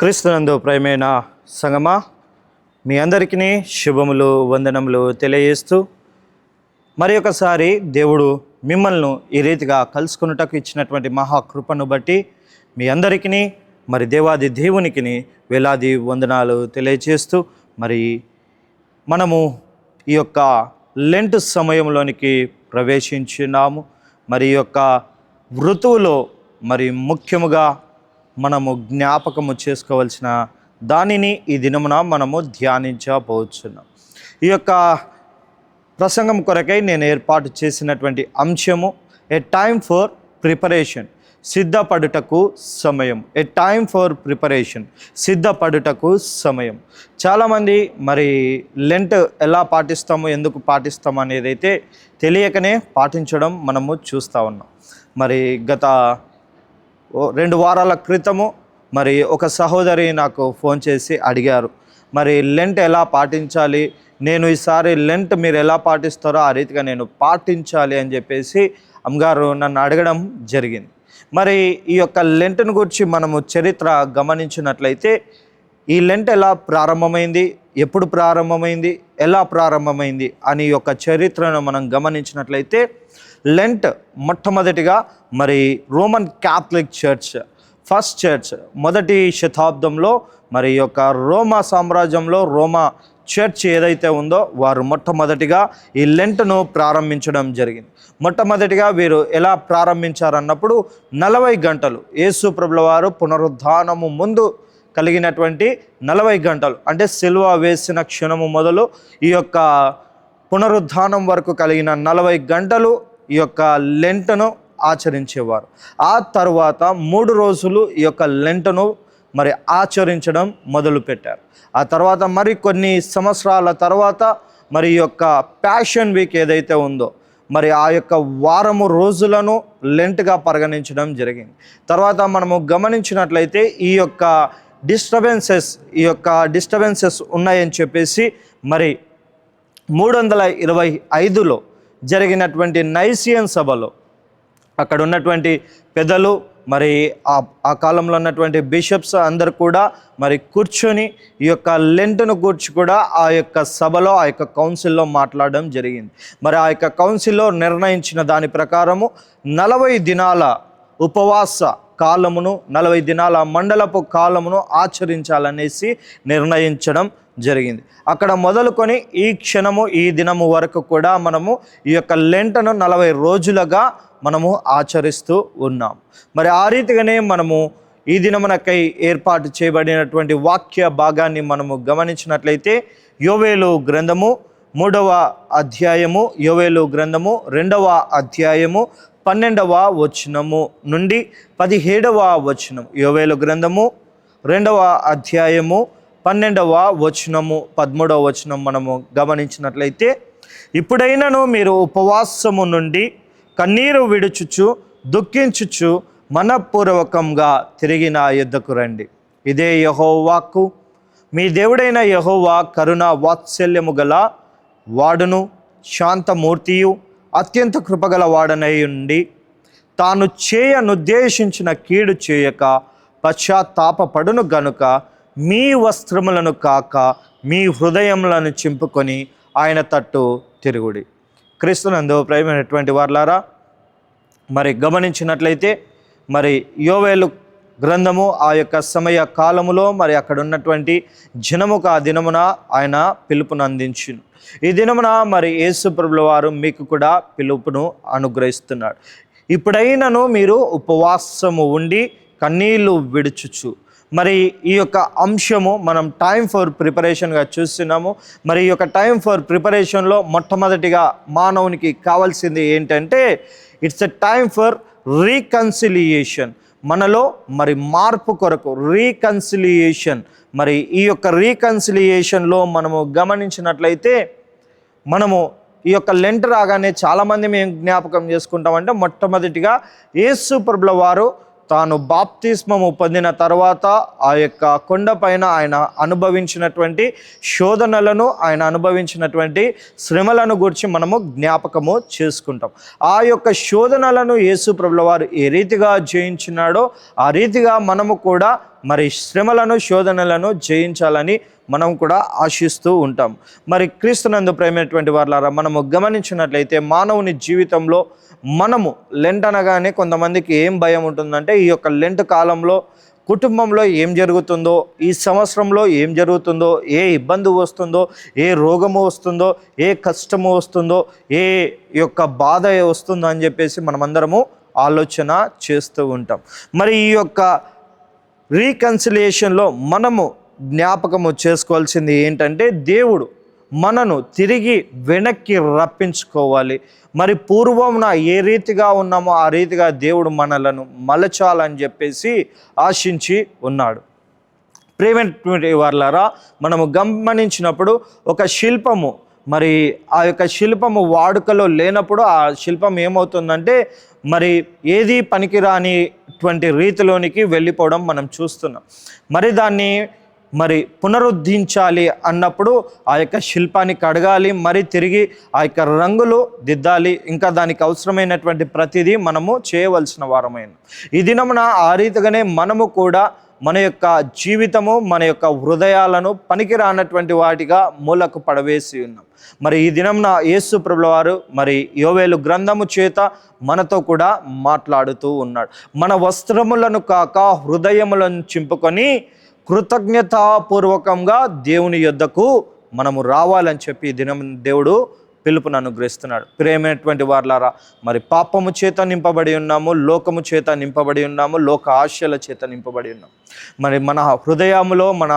క్రీస్తునందు ప్రియమైన సంగమా, మీ అందరికీ శుభములు వందనములు తెలియజేస్తూ మరి ఒకసారి దేవుడు మిమ్మల్ని ఈ రీతిగా కలుసుకున్నటకు ఇచ్చినటువంటి మహాకృపను బట్టి మీ అందరికీ మరి దేవాది దేవునికి వేలాది వందనాలు తెలియజేస్తూ మరి మనము ఈ యొక్క లెంట్ సమయంలోనికి ప్రవేశించున్నాము. మరి ఈ యొక్క ఋతువులో మరి ముఖ్యముగా మనము జ్ఞాపకము చేసుకోవాల్సిన దానిని ఈ దినమున మనము ధ్యానించబోతున్నాం. ఈ యొక్క ప్రసంగం కొరకై నేను ఏర్పాటు చేసినటువంటి అంశము ఏ టైమ్ ఫర్ ప్రిపరేషన్, సిద్ధపడుటకు సమయం. ఏ టైమ్ ఫర్ ప్రిపరేషన్, సిద్ధపడుటకు సమయం. చాలామంది మరి లెంట్ ఎలా పాటిస్తాము, ఎందుకు పాటిస్తాము అనేది అయితే తెలియకనే పాటించడం మనము చూస్తూ ఉన్నాం. మరి గత 2 వారాల క్రితము మరి ఒక సహోదరి నాకు ఫోన్ చేసి అడిగారు, మరి లెంట్ ఎలా పాటించాలి, నేను ఈసారి లెంట్ మీరు ఎలా పాటిస్తారో ఆ రీతిగా నేను పాటించాలి అని చెప్పేసి అమ్మగారు నన్ను అడగడం జరిగింది. మరి ఈ యొక్క లెంట్ను గురించి మనము చరిత్ర గమనించినట్లయితే ఈ లెంట్ ఎలా ప్రారంభమైంది, ఎప్పుడు ప్రారంభమైంది, ఎలా ప్రారంభమైంది అని యొక్క చరిత్రను మనం గమనించినట్లయితే లెంట్ మొట్టమొదటిగా మరి Roman Catholic church, first church, మొదటి శతాబ్దంలో మరి యొక్క రోమా సామ్రాజ్యంలో రోమా చర్చ్ ఏదైతే ఉందో వారు మొట్టమొదటిగా ఈ లెంట్ను ప్రారంభించడం జరిగింది. మొట్టమొదటిగా వీరు ఎలా ప్రారంభించారన్నప్పుడు 40 గంటలు యేసు ప్రభుల వారు పునరుద్ధానము ముందు కలిగినటువంటి 40 గంటలు అంటే సిలువ వేసిన క్షణము మొదలు ఈ యొక్క పునరుద్ధానం వరకు కలిగిన 40 గంటలు ఈ యొక్క లెంట్ను ఆచరించేవారు. ఆ తర్వాత 3 రోజులు ఈ యొక్క లెంట్ను మరి ఆచరించడం మొదలుపెట్టారు. ఆ తర్వాత మరి కొన్ని సంవత్సరాల తర్వాత మరి ఈ యొక్క ప్యాషన్ వీక్ ఏదైతే ఉందో మరి ఆ యొక్క వారము రోజులను లెంట్గా పరిగణించడం జరిగింది. తర్వాత మనము గమనించినట్లయితే ఈ యొక్క డిస్టర్బెన్సెస్ ఉన్నాయని చెప్పేసి మరి 325లో జరిగినటువంటి నైసియన్ సభలో అక్కడ ఉన్నటువంటి పెద్దలు మరి ఆ కాలంలో ఉన్నటువంటి బిషప్స్ అందరు కూడా మరి కూర్చొని ఈ యొక్క లెంట్ను కూర్చి కూడా ఆ యొక్క సభలో ఆ యొక్క కౌన్సిల్లో మాట్లాడడం జరిగింది. మరి ఆ యొక్క కౌన్సిల్లో నిర్ణయించిన దాని ప్రకారము 40 దినాల ఉపవాస కాలమును, 40 దినాల మండలపు కాలమును ఆచరించాలనేసి నిర్ణయించడం జరిగింది. అక్కడ మొదలుకొని ఈ క్షణము ఈ దినము వరకు కూడా మనము ఈ యొక్క లెంట్ను 40 రోజులుగా మనము ఆచరిస్తూ ఉన్నాం. మరి ఆ రీతిగానే మనము ఈ దినమునకై ఏర్పాటు చేయబడినటువంటి వాక్య భాగాన్ని మనము గమనించినట్లయితే యోవేలు గ్రంథము 3వ అధ్యాయము, యోవేలు గ్రంథము 2వ అధ్యాయము 12వ వచనము నుండి 17వ వచనం. యోవేలు గ్రంథము 2వ అధ్యాయము 12వ వచనము 13వ వచనం మనము గమనించినట్లయితే, ఇప్పుడైనను మీరు ఉపవాసము నుండి కన్నీరు విడుచుచు దుఃఖించుచు మనపూర్వకంగా తిరిగి నా యొద్దకు రండి. ఇదే యెహోవాకు, మీ దేవుడైన యెహోవా కరుణ వాత్సల్యము గల వాడును, శాంతమూర్తియు, అత్యంత కృపగల వాడనై ఉండి తాను చేయనుద్దేశించిన కీడు చేయక పశ్చాత్తాపపడును గనుక మీ వస్త్రములను కాక మీ హృదయములను చింపుకొని ఆయన తట్టు తిరుగుడి. క్రీస్తునందు ప్రియమైనటువంటి వారలారా, మరి గమనించినట్లయితే మరి యోవేలు గ్రంథము ఆ యొక్క సమయ కాలములో మరి అక్కడ ఉన్నటువంటి జనముకు ఆ దినమున ఆయన పిలుపును అందించును. ఈ దినమున మరి యేసు ప్రభుల వారు మీకు కూడా పిలుపును అనుగ్రహిస్తున్నాడు. ఇప్పుడైనను మీరు ఉపవాసము ఉండి కన్నీళ్లు విడుచుచు. మరి ఈ యొక్క అంశము మనం టైమ్ ఫర్ ప్రిపరేషన్గా చూస్తున్నాము. మరి ఈ యొక్క టైమ్ ఫర్ ప్రిపరేషన్లో మొట్టమొదటిగా మానవునికి కావాల్సింది ఏంటంటే it's a time for reconciliation. మనలో మరి మార్పు కొరకు రీకన్సిలియేషన్. మరి ఈ యొక్క రీకన్సిలియేషన్లో మనము గమనించినట్లయితే మనము ఈ యొక్క లెంట్ రాగానే చాలామంది మేము జ్ఞాపకం చేసుకుంటామంటే మొట్టమొదటిగా యేసు ప్రభుల వారు తాను బాప్తిస్మము పొందిన తర్వాత ఆ యొక్క కొండ పైన ఆయన అనుభవించినటువంటి శోధనలను, ఆయన అనుభవించినటువంటి శ్రమలను గురించి మనము జ్ఞాపకము చేసుకుంటాం. ఆ యొక్క శోధనలను యేసు ప్రభుల వారు ఏ రీతిగా జయించినాడో ఆ రీతిగా మనము కూడా మరి శ్రమలను, శోధనలను జయించాలని మనం కూడా ఆశిస్తూ ఉంటాం. మరి క్రీస్తునందు ప్రేమైనటువంటి వారులారా, మనము గమనించినట్లయితే మానవుని జీవితంలో మనము లెంట్ అనగానే కొంతమందికి ఏం భయం ఉంటుందంటే, ఈ యొక్క లెంట్ కాలంలో కుటుంబంలో ఏం జరుగుతుందో, ఈ సంవత్సరంలో ఏం జరుగుతుందో, ఏ ఇబ్బంది వస్తుందో, ఏ రోగము వస్తుందో, ఏ కష్టము వస్తుందో, ఏ యొక్క బాధ వస్తుందో అని చెప్పేసి మనమందరము ఆలోచన చేస్తూ ఉంటాం. మరి ఈ యొక్క రీకన్సిలియేషన్లో మనము జ్ఞాపకము చేసుకోవాల్సింది ఏంటంటే, దేవుడు మనను తిరిగి వెనక్కి రప్పించుకోవాలి. మరి పూర్వమున ఏ రీతిగా ఉన్నామో ఆ రీతిగా దేవుడు మనలను మలచాలని చెప్పేసి ఆశించి ఉన్నాడు. ప్రేమైనటువంటి వారులారా, మనము గమనించినప్పుడు ఒక శిల్పము, మరి ఆ యొక్క శిల్పము వాడుకలో లేనప్పుడు ఆ శిల్పం ఏమవుతుందంటే మరి ఏది పనికిరానిటువంటి రీతిలోనికి వెళ్ళిపోవడం మనం చూస్తున్నాం. మరి దాన్ని మరి పునరుద్ధరించాలి అన్నప్పుడు ఆ యొక్క శిల్పాన్ని కడగాలి, మరి తిరిగి ఆ యొక్క రంగులు దిద్దాలి, ఇంకా దానికి అవసరమైనటువంటి ప్రతిదీ మనము చేయవలసిన వారమైన ఈ దినమున ఆ రీతిగానే మనము కూడా మన యొక్క జీవితము, మన యొక్క హృదయాలను పనికిరానటువంటి వాటిగా మూలకు పడవేసి ఉన్నాం. మరి ఈ దినంన యేసు ప్రభుల వారు మరి యోవేలు గ్రంథము చేత మనతో కూడా మాట్లాడుతూ ఉన్నాడు. మన వస్త్రములను కాక హృదయములను చింపుకొని కృతజ్ఞతాపూర్వకంగా దేవుని యొద్దకు మనము రావాలని చెప్పి ఈ దినం దేవుడు పిలుపును అనుగ్రహిస్తున్నాడు. ప్రేమైనటువంటి వారులారా, మరి పాపము చేత నింపబడి ఉన్నాము, లోకము చేత నింపబడి ఉన్నాము, లోక ఆశల చేత నింపబడి ఉన్నాము. మరి మన హృదయములో, మన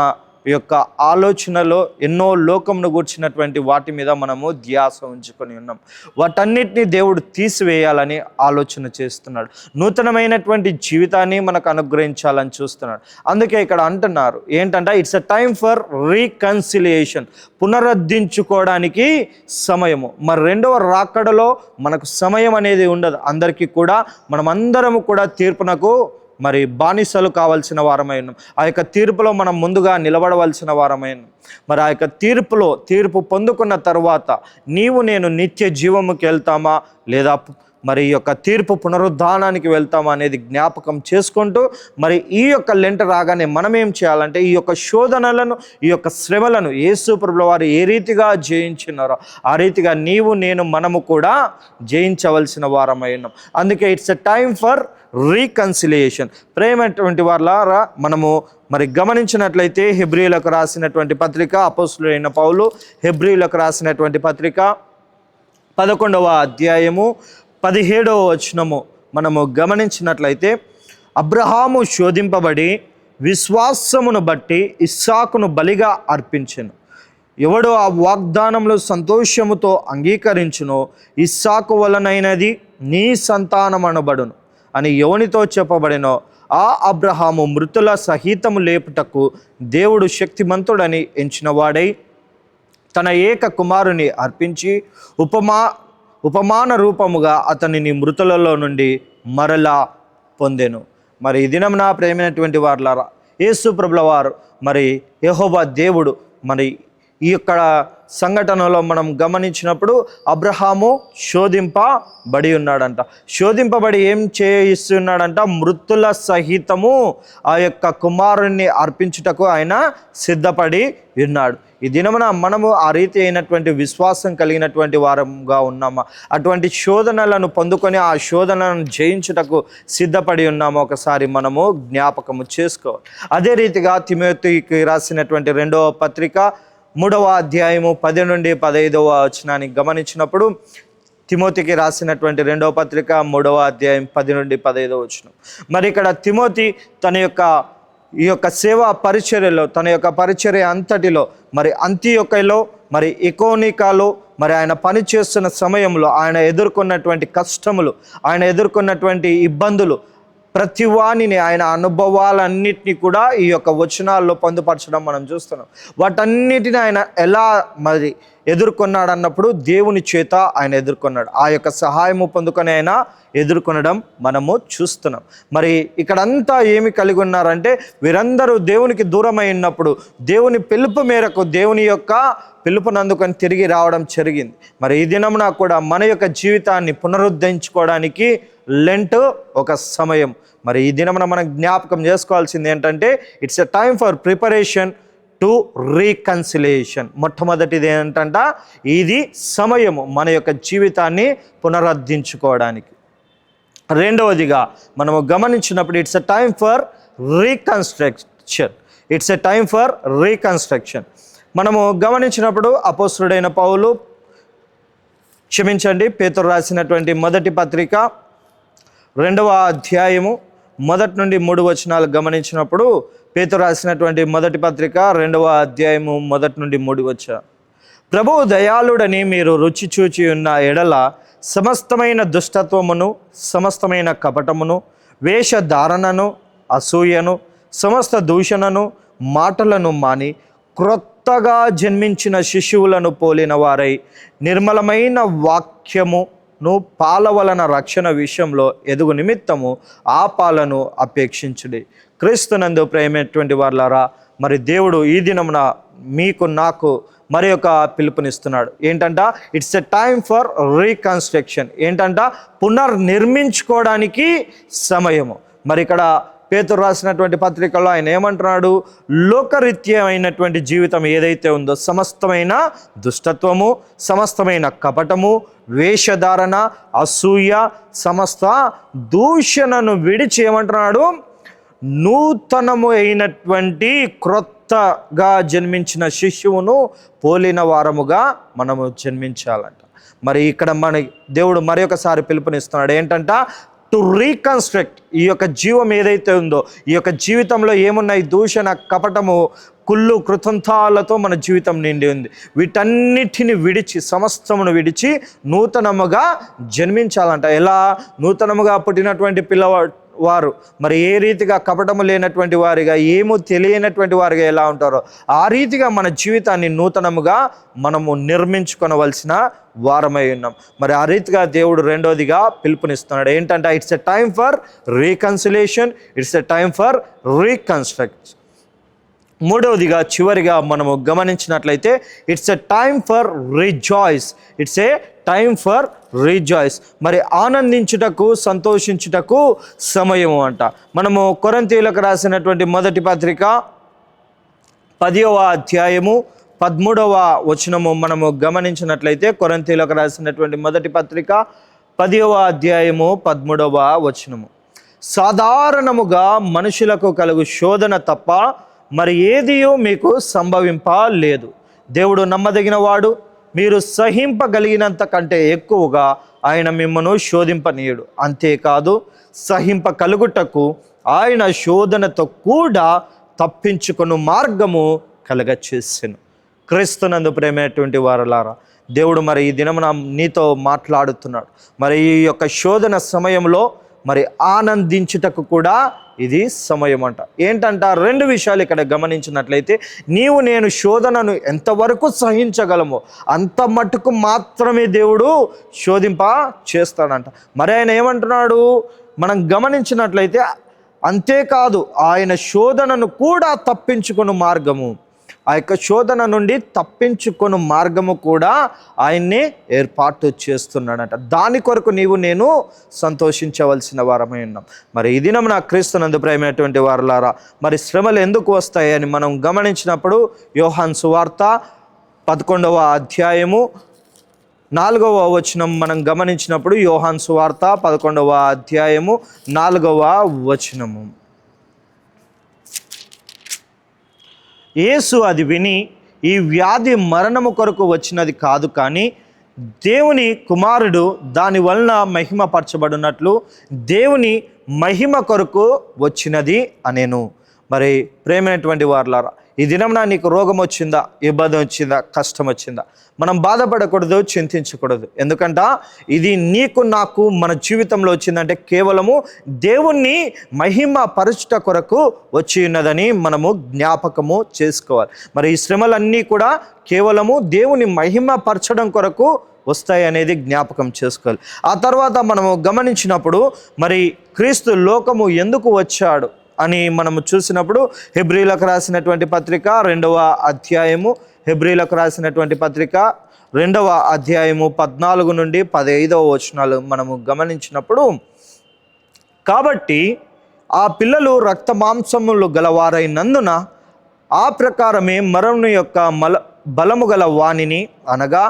యొక్క ఆలోచనలో ఎన్నో లోకమును గూర్చినటువంటి వాటి మీద మనము ధ్యాస ఉంచుకొని ఉన్నాం. వాటన్నిటిని దేవుడు తీసివేయాలని ఆలోచన చేస్తున్నాడు. నూతనమైనటువంటి జీవితాన్ని మనకు అనుగ్రహించాలని చూస్తున్నాడు. అందుకే ఇక్కడ అంటున్నారు ఏంటంటే, it's a time for reconciliation, పునరుద్ధరించుకోవడానికి సమయము. మరి రెండవ రాకడలో మనకు సమయం అనేది ఉండదు. అందరికీ కూడా మనమందరము కూడా తీర్పునకు మరి బానిసలు కావాల్సిన వారమై ఉన్నాం. ఆ యొక్క తీర్పులో మనం ముందుగా నిలబడవలసిన వారమై ఉన్నాం. మరి ఆ యొక్క తీర్పు పొందుకున్న తర్వాత నీవు నేను నిత్య జీవముకి వెళ్తామా, లేదా మరి ఈ యొక్క తీర్పు పునరుద్ధానానికి వెళ్తామా అనేది జ్ఞాపకం చేసుకుంటూ, మరి ఈ యొక్క లెంట రాగానే మనం ఏం చేయాలంటే, ఈ యొక్క శోధనలను, ఈ యొక్క శ్రమలను యేసు ప్రభుల వారు ఏ రీతిగా జయించినారో ఆ రీతిగా నీవు నేను మనము కూడా జయించవలసిన వారమై ఉన్నాం. అందుకే it's a time for reconciliation. ప్రేమైనటువంటి వారులారా, మనము మరి గమనించినట్లయితే హెబ్రీయులకు రాసినటువంటి పత్రిక, అపోస్తలుడైన పౌలు హెబ్రీయులకు రాసినటువంటి పత్రిక 11వ అధ్యాయము 17వ వచనము మనము గమనించినట్లయితే, అబ్రహాము శోధింపబడి విశ్వాసమును బట్టి ఇస్సాకును బలిగా అర్పించెను. ఎవడు ఆ వాగ్దానములు సంతోషముతో అంగీకరించునో ఇస్సాకు వలనైనది నీ సంతానమనబడును అని ఎవనితో చెప్పబడినో ఆ అబ్రహాము మృతుల సహితము లేపుటకు దేవుడు శక్తిమంతుడని ఎంచినవాడై తన ఏక కుమారుని అర్పించి ఉపమాన రూపముగా అతనిని మృతులలో నుండి మరలా పొందెను. మరి ఈ దినం నా ప్రేమైనటువంటి వారులారా, యేసు ప్రభుల వారు మరి యెహోవా దేవుడు మరి ఈ యొక్క సంఘటనలో మనం గమనించినప్పుడు అబ్రహాము శోధింపబడి ఉన్నాడంట. శోధింపబడి ఏం చేయిస్తున్నాడంట? మృతుల సహితము ఆ యొక్క కుమారుణ్ణి అర్పించుటకు ఆయన సిద్ధపడి ఉన్నాడు. ఈ దినమున మనము ఆ రీతి అయినటువంటి విశ్వాసం కలిగినటువంటి వారంగా ఉన్నామా? అటువంటి శోధనలను పొందుకొని ఆ శోధనలను జయించుటకు సిద్ధపడి ఉన్నామో ఒకసారి మనము జ్ఞాపకము చేసుకోవాలి. అదే రీతిగా తిమోతికి రాసినటువంటి 2వ పత్రిక 3వ అధ్యాయము 10 నుండి 15వ వచనాన్ని గమనించినప్పుడు, తిమోతికి రాసినటువంటి 2వ పత్రిక 3వ అధ్యాయం 10 నుండి 15వ వచనం. మరి ఇక్కడ తిమోతి తన యొక్క ఈ యొక్క సేవా పరిచర్యలో, తన యొక్క పరిచర్య అంతటిలో, మరి అంతియొకలో, మరి ఇకోనికాలో మరి ఆయన పనిచేస్తున్న సమయంలో ఆయన ఎదుర్కొన్నటువంటి కష్టములు, ఆయన ఎదుర్కొన్నటువంటి ఇబ్బందులు, ప్రతివానిని ఆయన అనుభవాలన్నిటినీ కూడా ఈ యొక్క వచనాల్లో పొందుపరచడం మనం చూస్తున్నాం. వాటన్నిటిని ఆయన ఎలా మరి ఎదుర్కొన్నాడు అన్నప్పుడు దేవుని చేత ఆయన ఎదుర్కొన్నాడు. ఆ యొక్క సహాయము పొందుకొని ఆయన ఎదుర్కొనడం మనము చూస్తున్నాం. మరి ఇక్కడంతా ఏమి కలిగి ఉన్నారంటే వీరందరూ దేవునికి దూరమై ఉన్నప్పుడు దేవుని పిలుపు మేరకు దేవుని యొక్క పిలుపునందుకొని తిరిగి రావడం జరిగింది. మరి ఈ దినమున కూడా మన యొక్క జీవితాన్ని పునరుద్ధరించుకోవడానికి లెంట్ ఒక సమయం. మరి ఈ దినమున మనం జ్ఞాపకం చేసుకోవాల్సింది ఏంటంటే it's a time for preparation to reconciliation. మొట్టమొదటిది ఏంటంట, ఇది సమయము మన యొక్క జీవితాన్ని పునరుద్ధరించుకోవడానికి. రెండవదిగా మనము గమనించినప్పుడు it's a time for reconstruction. It's a time for reconstruction. మనము గమనించినప్పుడు అపోస్తలుడైన పౌలు, పేతురు రాసినటువంటి మొదటి పత్రిక 2వ అధ్యాయము 1 నుండి 3 వచనాలు గమనించినప్పుడు, పేతురు రాసినటువంటి మొదటి పత్రిక 2వ అధ్యాయము 1 నుండి 3 వచనాలు, ప్రభువు దయాళుడని మీరు రుచి చూచి ఉన్న ఎడల సమస్తమైన దుష్టత్వమును, సమస్తమైన కపటమును, వేషధారణను, అసూయను, సమస్త దూషణను, మాటలను మాని క్రొత్తగా జన్మించిన శిశువులను పోలిన వారై నిర్మలమైన వాక్యమును పాల వలన రక్షణ విషయంలో ఎదుగు నిమిత్తము ఆ పాలను అపేక్షించుడి. క్రీస్తునందు ప్రేమైనటువంటి వారులారా, మరి దేవుడు ఈ దినమున మీకు నాకు మరి ఒక పిలుపునిస్తున్నాడు. ఏంటంట, it's a time for reconstruction. ఏంటంట, పునర్నిర్మించుకోవడానికి సమయము. మరి ఇక్కడ పేతురు రాసినటువంటి పత్రికలో ఆయన ఏమంటున్నాడు, లోకరీత్యమైనటువంటి జీవితం ఏదైతే ఉందో సమస్తమైన దుష్టత్వము, సమస్తమైన కపటము, వేషధారణ, అసూయ, సమస్త దూషణను విడిచి ఏమంటున్నాడు, నూతనము అయినటువంటి క్రొత్తగా జన్మించిన శిశువును పోలిన వారముగా మనము జన్మించాలంట. మరి ఇక్కడ మన దేవుడు మరి ఒకసారి పిలుపునిస్తున్నాడు. ఏంటంట, టు రీకన్స్ట్రక్ట్. ఈ యొక్క జీవం ఏదైతే ఉందో, ఈ యొక్క జీవితంలో ఏమున్నాయి, దూషణ, కపటము, కుళ్ళు, కృతంతాలతో మన జీవితం నిండి ఉంది. వీటన్నిటిని విడిచి, సమస్తమును విడిచి నూతనముగా జన్మించాలంట. ఎలా? నూతనముగా పుట్టినటువంటి వారు మరి ఏ రీతిగా కపటము లేనటువంటి వారిగా, ఏమో తెలియనటువంటి వారిగా ఎలా ఉంటారో ఆ రీతిగా మన జీవితాన్ని నూతనముగా మనము నిర్మించుకొనవలసిన వారమై ఉన్నాం. మరి ఆ రీతిగా దేవుడు రెండోదిగా పిలుపునిస్తున్నాడు. ఏంటంటే, it's a time for reconciliation, it's a time for reconstruct. మూడవదిగా చివరిగా మనము గమనించినట్లయితే it's a time for rejoice. It's a time for rejoice. మరి ఆనందించుటకు, సంతోషించుటకు సమయము అంట. మనము కొరింథీయులకు రాసినటువంటి మొదటి పత్రిక 10వ అధ్యాయము 13వ వచనము మనము గమనించినట్లయితే, కొరింథీయులకు రాసినటువంటి మొదటి పత్రిక 10వ అధ్యాయము 13వ వచనము, సాధారణముగా మనుషులకు కలుగు శోధన తప్ప మరి ఏదియో మీకు సంభవింపలేదు. దేవుడు నమ్మదగిన వాడు, మీరు సహింపగలిగినంత కంటే ఎక్కువగా ఆయన మిమ్మను శోధింపనీయుడు. అంతేకాదు, సహింపకలుగుటకు ఆయన శోధనతో కూడా తప్పించుకొను మార్గము కలగచేసెను. క్రీస్తునందు ప్రేమైనటువంటి వారలారా, దేవుడు మరి ఈ దినమున నీతో మాట్లాడుతున్నాడు. మరి ఈ యొక్క శోధన సమయంలో మరి ఆనందించుటకు కూడా ఇది సమయం అంట. ఏంటంట, 2 విషయాలు ఇక్కడ గమనించినట్లయితే, నీవు నేను శోధనను ఎంతవరకు సహించగలమో అంత మట్టుకు మాత్రమే దేవుడు శోధింప చేస్తాడంట. మరి ఆయన ఏమంటున్నాడు మనం గమనించినట్లయితే, అంతేకాదు ఆయన శోధనను కూడా తప్పించుకుని మార్గము, ఆ యొక్క శోధన నుండి తప్పించుకొని మార్గము కూడా ఆయన్ని ఏర్పాటు చేస్తున్నాడంట. దాని కొరకు నీవు నేను సంతోషించవలసిన వారమై ఉన్నాం. మరి ఈ దినం నా క్రీస్తునందు ప్రేమైనటువంటి వారులారా, మరి శ్రమలు ఎందుకు వస్తాయని మనం గమనించినప్పుడు, యోహాను సువార్త 11వ అధ్యాయము 4వ వచనం మనం గమనించినప్పుడు, యోహాను సువార్త 11వ అధ్యాయము 4వ వచనము, యేసు అది విని, ఈ వ్యాధి మరణము కొరకు వచ్చినది కాదు, కానీ దేవుని కుమారుడు దాని వలన మహిమపరచబడినట్లు దేవుని మహిమ కొరకు వచ్చినది అనేను. మరి ప్రేమైనటువంటి వారులారా, ఈ దినం నీకు రోగం వచ్చిందా, ఇబ్బంది వచ్చిందా, కష్టం వచ్చిందా, మనం బాధపడకూడదు, చింతించకూడదు. ఎందుకంటే ఇది నీకు నాకు మన జీవితంలో వచ్చిందంటే కేవలము దేవుణ్ణి మహిమ పరచుట కొరకు వచ్చి ఉన్నదని మనము జ్ఞాపకము చేసుకోవాలి. మరి ఈ శ్రమలన్నీ కూడా కేవలము దేవుని మహిమ పరచడం కొరకు వస్తాయి అనేది జ్ఞాపకం చేసుకోవాలి. ఆ తర్వాత మనము గమనించినప్పుడు మరి క్రీస్తు లోకము ఎందుకు వచ్చాడు అని మనము చూసినప్పుడు హెబ్రీలకు రాసినటువంటి పత్రిక 2వ అధ్యాయము, హెబ్రీలకు రాసినటువంటి పత్రిక 2వ అధ్యాయము 14 నుండి 15వ వచనాలు మనము గమనించినప్పుడు, కాబట్టి ఆ పిల్లలు రక్త మాంసములు గలవారైనందున ఆ ప్రకారమే మరణము యొక్క బలము గల వాణిని అనగా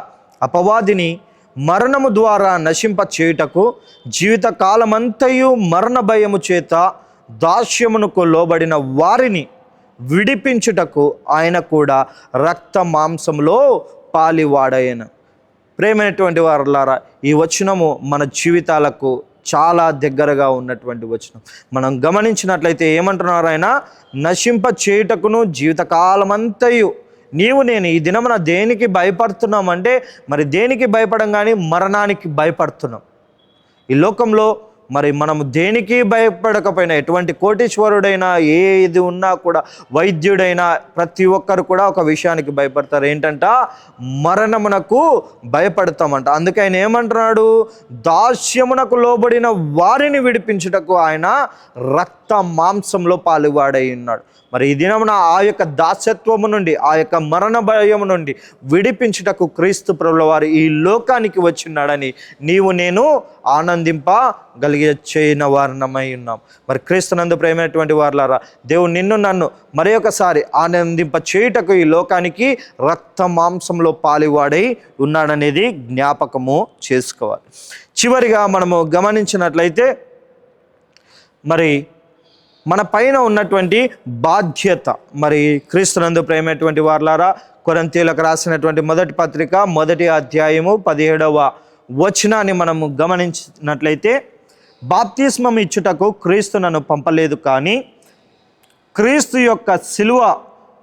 అపవాదిని మరణము ద్వారా నశింప చేయుటకు జీవితకాలమంతయు మరణ భయము చేత దాస్యమునకు లోబడిన వారిని విడిపించుటకు ఆయన కూడా రక్త మాంసంలో పాలివాడైన. ప్రేమైనటువంటి వారలారా, ఈ వచనము మన జీవితాలకు చాలా దగ్గరగా ఉన్నటువంటి వచనం. మనం గమనించినట్లయితే ఏమంటున్నారు ఆయన, నశింప చేయుటకును జీవితకాలమంతయు. నేను ఈ దినమున దేనికి భయపడుతున్నామంటే మరి దేనికి భయపడం కానీ మరణానికి భయపడుతున్నాం. ఈ లోకంలో మరి మనము దేనికి భయపడకపోయినా, ఎటువంటి కోటీశ్వరుడైనా ఏది ఉన్నా కూడా, వైద్యుడైనా ప్రతి ఒక్కరు కూడా ఒక విషయానికి భయపడతారు, ఏంటంట మరణమునకు భయపడతామంట. అందుకే ఆయన ఏమంటున్నాడు, దాస్యమునకు లోబడిన వారిని విడిపించుటకు ఆయన రక్త మాంసంలో పాలువాడై ఉన్నాడు. మరి ఈ దినమున ఆ యొక్క దాస్యత్వము నుండి, ఆ యొక్క మరణ భయము నుండి విడిపించుటకు క్రీస్తు ప్రభుల వారు ఈ లోకానికి వచ్చిన్నాడని నేను ఆనందింపగలిగే వారణమై ఉన్నాం. మరి క్రీస్తునందు ప్రేమైనటువంటి వారులారా, దేవుడు నిన్ను నన్ను మరి ఒకసారి ఆనందింప చేయుటకు ఈ లోకానికి రక్త మాంసంలో పాలివాడై ఉన్నాడనేది జ్ఞాపకము చేసుకోవాలి. చివరిగా మనము గమనించినట్లయితే మరి మన పైన ఉన్నటువంటి బాధ్యత, మరి క్రీస్తునందు ప్రేమైనటువంటి వారులారా, కొరింథీయులకు రాసినటువంటి మొదటి పత్రిక 1వ అధ్యాయము 17వ వచనాన్ని మనము గమనించినట్లయితే, బాప్తిస్మం ఇచ్చుటకు క్రీస్తు నన్ను పంపలేదు, కానీ క్రీస్తు యొక్క శిలువ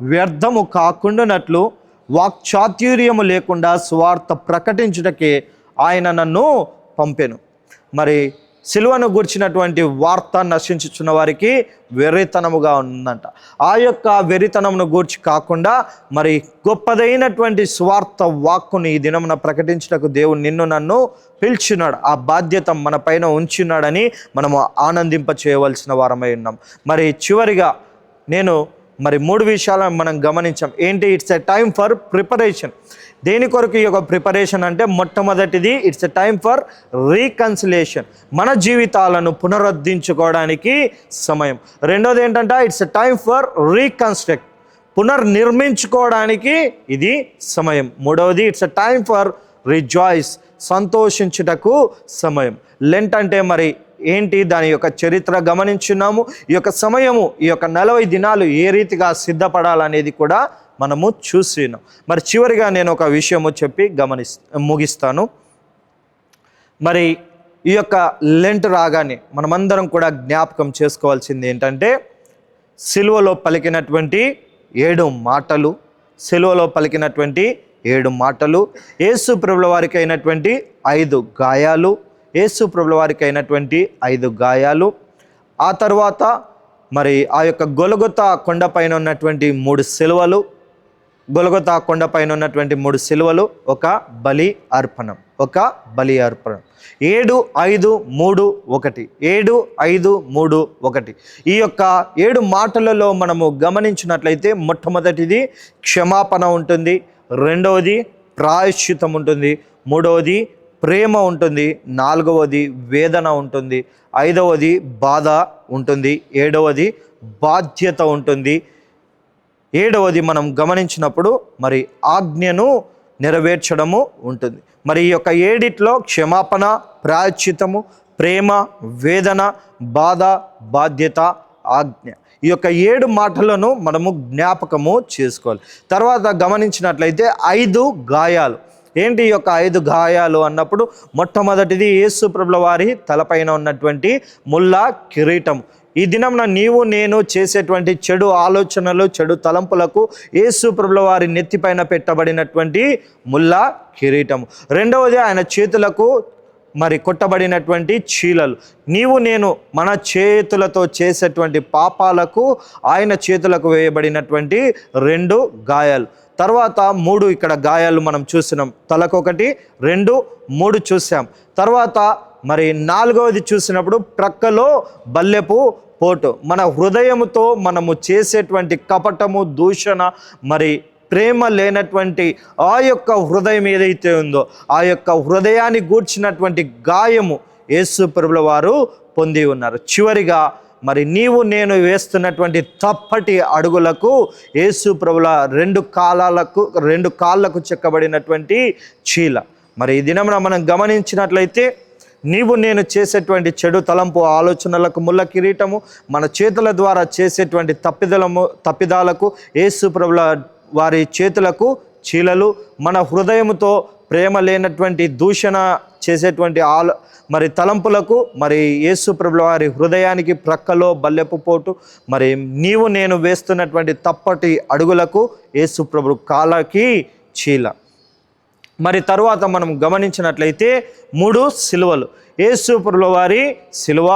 వ్యర్థము కాకుండానట్లు వాక్చాతుర్యము లేకుండా స్వార్థ ప్రకటించుటకే ఆయన నన్ను పంపెను. మరి సిలువను గూర్చినటువంటి వార్త నశించుచున్న వారికి వెర్రితనముగా ఉందంట. ఆ యొక్క వెర్రితనమును గూర్చి కాకుండా మరి గొప్పదైనటువంటి స్వార్థ వాక్కుని ఈ దినమున ప్రకటించుటకు దేవుడు నిన్ను నన్ను పిలిచినాడు. ఆ బాధ్యత మన పైన ఉంచున్నాడని మనము ఆనందింప చేయవలసిన వారమై ఉన్నాం. మరి చివరిగా మరి 3 విషయాలను మనం గమనించాం. ఏంటి? It's a time for preparation. దేని కొరకు ఈ యొక్క ప్రిపరేషన్ అంటే, మొట్టమొదటిది it's a time for reconciliation, మన జీవితాలను పునరుద్ధరించుకోవడానికి సమయం. రెండోది ఏంటంటే it's a time for reconstruct, పునర్నిర్మించుకోవడానికి ఇది సమయం. మూడవది it's a time for rejoice, సంతోషించుటకు సమయం. లెంట్ అంటే మరి ఏంటి, దాని యొక్క చరిత్ర గమనించున్నాము. ఈ యొక్క సమయము, ఈ యొక్క 40 దినాలు ఏ రీతిగా సిద్ధపడాలనేది కూడా మనము చూసినాం. మరి చివరిగా నేను ఒక విషయము చెప్పి ముగిస్తాను. మరి ఈ యొక్క లెంట్ రాగానే మనమందరం కూడా జ్ఞాపకం చేసుకోవాల్సింది ఏంటంటే, సిలువలో పలికినటువంటి 7 మాటలు, సిలువలో పలికినటువంటి 7 మాటలు, యేసు ప్రభుల వారికి అయినటువంటి 5 గాయాలు, యేసు ప్రభుల వారికి అయినటువంటి 5 గాయాలు. ఆ తర్వాత మరి ఆ యొక్క గొలగొతా కొండపైన ఉన్నటువంటి 3 సిలువలు, గొలగొతా కొండపైన ఉన్నటువంటి 3 సిలువలు, ఒక బలి అర్పణం, ఒక బలి అర్పణం. 7, 5, 3, 1, 7, 5, 3, 1. ఈ యొక్క 7 మాటలలో మనము గమనించినట్లయితే, మొట్టమొదటిది క్షమాపణ ఉంటుంది, రెండవది ప్రాయశ్చితం ఉంటుంది, మూడవది ప్రేమ ఉంటుంది, 4వది వేదన ఉంటుంది, 5వది బాధ ఉంటుంది, 7వది బాధ్యత ఉంటుంది, 7వది మనం గమనించినప్పుడు మరి ఆజ్ఞను నెరవేర్చడము ఉంటుంది. మరి ఈ యొక్క 7 క్షమాపణ, ప్రాయశ్చితము, ప్రేమ, వేదన, బాధ, బాధ్యత, ఆజ్ఞ, ఈ యొక్క 7 మాటలను మనము జ్ఞాపకము చేసుకోవాలి. తర్వాత గమనించినట్లయితే 5 గాయాలు. ఏంటి ఈ యొక్క 5 గాయాలు అన్నప్పుడు, మొట్టమొదటిది యేసు ప్రభుల వారి తలపైన ఉన్నటువంటి ముళ్ళ కిరీటం. ఈ దినంన నీవు నేను చేసేటువంటి చెడు ఆలోచనలు, చెడు తలంపులకు యేసు ప్రభుల వారి నెత్తిపైన పెట్టబడినటువంటి ముళ్ళ కిరీటము. రెండవది ఆయన చేతులకు మరి కొట్టబడినటువంటి చీలలు. నీవు నేను మన చేతులతో చేసేటువంటి పాపాలకు ఆయన చేతులకు వేయబడినటువంటి 2 గాయాలు. తర్వాత 3 ఇక్కడ గాయాలు మనం చూసినాం. తలకొకటి, 2, 3 చూసాం. తర్వాత మరి 4వది చూసినప్పుడు ప్రక్కలో బల్లెపు పోటు. మన హృదయముతో మనము చేసేటువంటి కపటము, దూషణ, మరి ప్రేమ లేనటువంటి ఆ యొక్క హృదయం ఏదైతే ఉందో ఆ యొక్క హృదయాన్ని గూర్చినటువంటి గాయము యేసు ప్రభుల వారు పొంది ఉన్నారు. చివరిగా మరి నీవు నేను వేస్తున్నటువంటి తప్పటి అడుగులకు యేసు ప్రభుల 2 కాళ్ళకు చెక్కబడినటువంటి చీల. మరి ఈ దినమున మనం గమనించినట్లయితే నీవు నేను చేసేటువంటి చెడు తలంపు ఆలోచనలకు ముళ్ళ కిరీటము, మన చేతుల ద్వారా చేసేటువంటి తప్పిదాలకు యేసు ప్రభుల వారి చేతులకు చీలలు, మన హృదయముతో ప్రేమ లేనటువంటి దూషణ చేసేటువంటి మరి తలంపులకు మరి యేసు ప్రభుల వారి హృదయానికి ప్రక్కలో బల్లెపు పోటు, మరి నీవు నేను వేస్తున్నటువంటి తప్పటి అడుగులకు యేసు ప్రభు కాళ్ళకి చీల. మరి తరువాత మనం గమనించినట్లయితే 3 సిలువలు. యేసు ప్రభుల వారి సిలువ,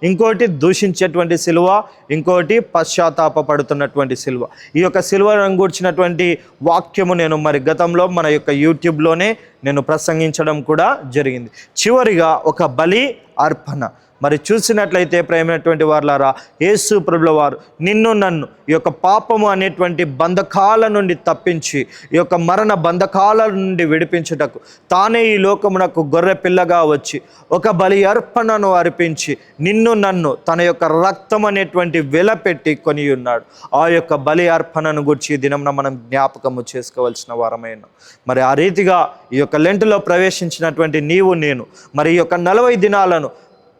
ఇంకోటి దూషించేటువంటి సిలువ, ఇంకోటి పశ్చాత్తాపడుతున్నటువంటి సిలువ. ఈ యొక్క సిలువను గూర్చినటువంటి వాక్యము నేను మరి గతంలో మన యొక్క యూట్యూబ్లోనే నేను ప్రసంగించడం కూడా జరిగింది. చివరిగా ఒక బలి అర్పణ. మరి చూసినట్లయితే ప్రేమైనటువంటి వారులారా, యేసు ప్రభుల వారు నిన్ను నన్ను ఈ యొక్క పాపము అనేటువంటి బంధకాల నుండి తప్పించి ఈ యొక్క మరణ బంధకాల నుండి విడిపించుటకు తానే ఈ లోకమునకు గొర్రె పిల్లగా వచ్చి ఒక బలి అర్పణను అర్పించి నిన్ను నన్ను తన యొక్క రక్తం అనేటువంటి వెల పెట్టి కొని ఉన్నాడు. ఆ యొక్క బలి అర్పణను గురించి ఈ దినంన మనం జ్ఞాపకము చేసుకోవాల్సిన వారమైన. మరి ఆ రీతిగా ఈ యొక్క లెంటులో ప్రవేశించినటువంటి నీవు నేను మరి ఈ యొక్క 40 దినాలను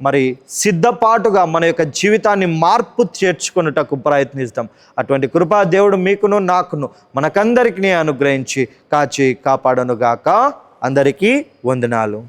మరి సిద్ధపాటుగా మన యొక్క జీవితాన్ని మార్పు చేర్చుకొనుటకు ప్రయత్నిస్తాం. అటువంటి కృపా దేవుడు మీకును నాకును మనకందరికీ అనుగ్రహించి కాచి కాపాడనుగాక. అందరికీ వందనాలు.